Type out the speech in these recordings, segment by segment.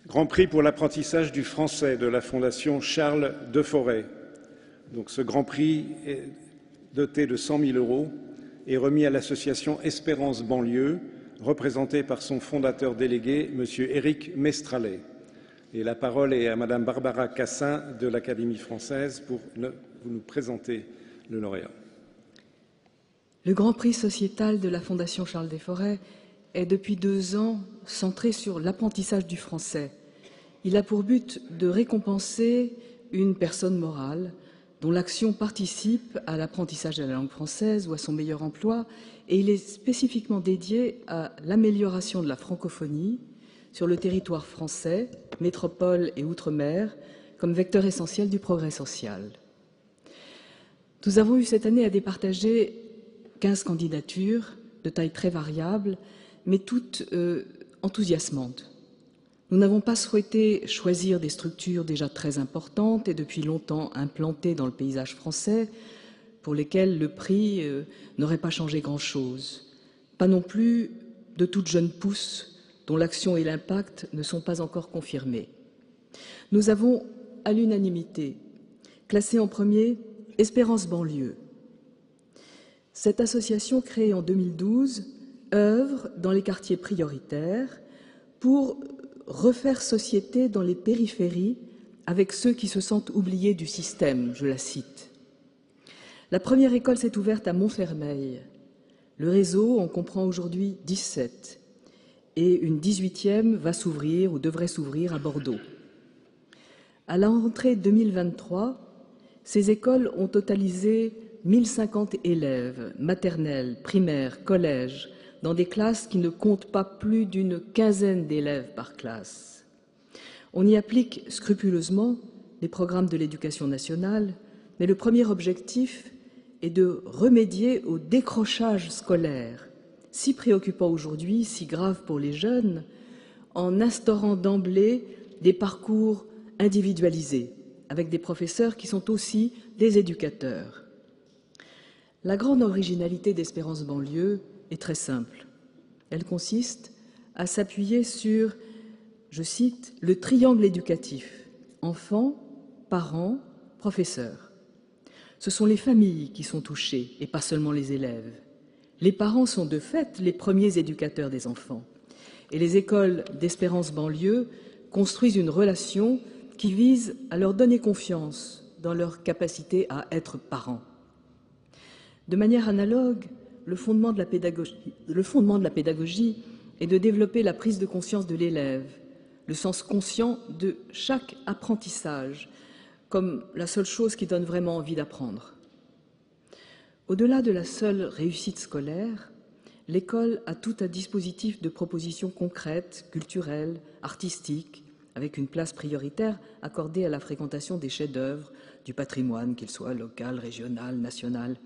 Grand prix pour l'apprentissage du français de la Fondation Charles Deforest. Donc ce grand prix est doté de 100 000 € et remis à l'association Espérance Banlieue, représentée par son fondateur délégué, M. Éric Mestralet. Et la parole est à Mme Barbara Cassin de l'Académie française pour nous présenter le lauréat. Le Grand Prix sociétal de la Fondation Charles Deforest est depuis 2 ans centré sur l'apprentissage du français. Il a pour but de récompenser une personne morale dont l'action participe à l'apprentissage de la langue française ou à son meilleur emploi, et il est spécifiquement dédié à l'amélioration de la francophonie sur le territoire français, métropole et outre-mer, comme vecteur essentiel du progrès social. Nous avons eu cette année à départager 15 candidatures de taille très variable, mais toutes enthousiasmantes. Nous n'avons pas souhaité choisir des structures déjà très importantes et depuis longtemps implantées dans le paysage français, pour lesquelles le prix n'aurait pas changé grand-chose. Pas non plus de toutes jeunes pousses dont l'action et l'impact ne sont pas encore confirmés. Nous avons, à l'unanimité, classé en premier Espérance Banlieue. Cette association, créée en 2012, œuvre dans les quartiers prioritaires pour refaire société dans les périphéries avec ceux qui se sentent oubliés du système, je la cite. La première école s'est ouverte à Montfermeil. Le réseau en comprend aujourd'hui 17 et une 18e va s'ouvrir ou devrait s'ouvrir à Bordeaux. À la rentrée 2023, ces écoles ont totalisé 1050 élèves, maternelles, primaires, collèges, dans des classes qui ne comptent pas plus d'une quinzaine d'élèves par classe. On y applique scrupuleusement les programmes de l'éducation nationale, mais le premier objectif est de remédier au décrochage scolaire, si préoccupant aujourd'hui, si grave pour les jeunes, en instaurant d'emblée des parcours individualisés, avec des professeurs qui sont aussi des éducateurs. La grande originalité d'Espérance Banlieue est très simple. Elle consiste à s'appuyer sur, je cite, le triangle éducatif, enfants, parents, professeurs. Ce sont les familles qui sont touchées et pas seulement les élèves. Les parents sont de fait les premiers éducateurs des enfants. Et les écoles d'Espérance Banlieue construisent une relation qui vise à leur donner confiance dans leur capacité à être parents. De manière analogue, le fondement de la pédagogie est de développer la prise de conscience de l'élève, le sens conscient de chaque apprentissage, comme la seule chose qui donne vraiment envie d'apprendre. Au-delà de la seule réussite scolaire, l'école a tout un dispositif de propositions concrètes, culturelles, artistiques, avec une place prioritaire accordée à la fréquentation des chefs-d'œuvre, du patrimoine, qu'il soit local, régional, national.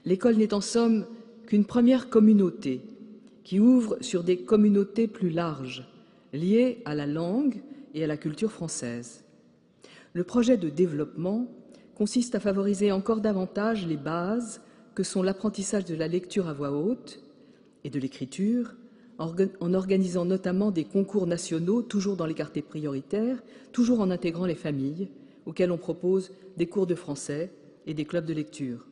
L'école n'est en somme qu'une première communauté qui ouvre sur des communautés plus larges, liées à la langue et à la culture française. Le projet de développement consiste à favoriser encore davantage les bases que sont l'apprentissage de la lecture à voix haute et de l'écriture, en organisant notamment des concours nationaux, toujours dans les quartiers prioritaires, toujours en intégrant les familles, auxquelles on propose des cours de français et des clubs de lecture.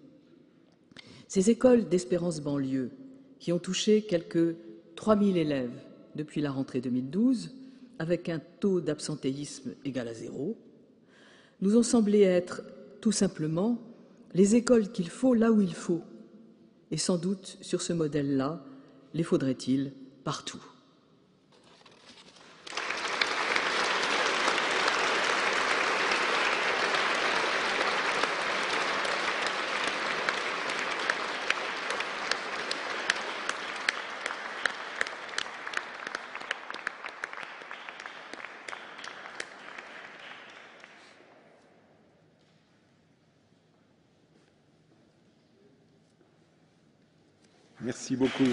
Ces écoles d'Espérance Banlieue, qui ont touché quelques 3000 élèves depuis la rentrée 2012, avec un taux d'absentéisme égal à 0, nous ont semblé être tout simplement les écoles qu'il faut là où il faut. Et sans doute, sur ce modèle-là, les faudrait-il partout. Merci beaucoup.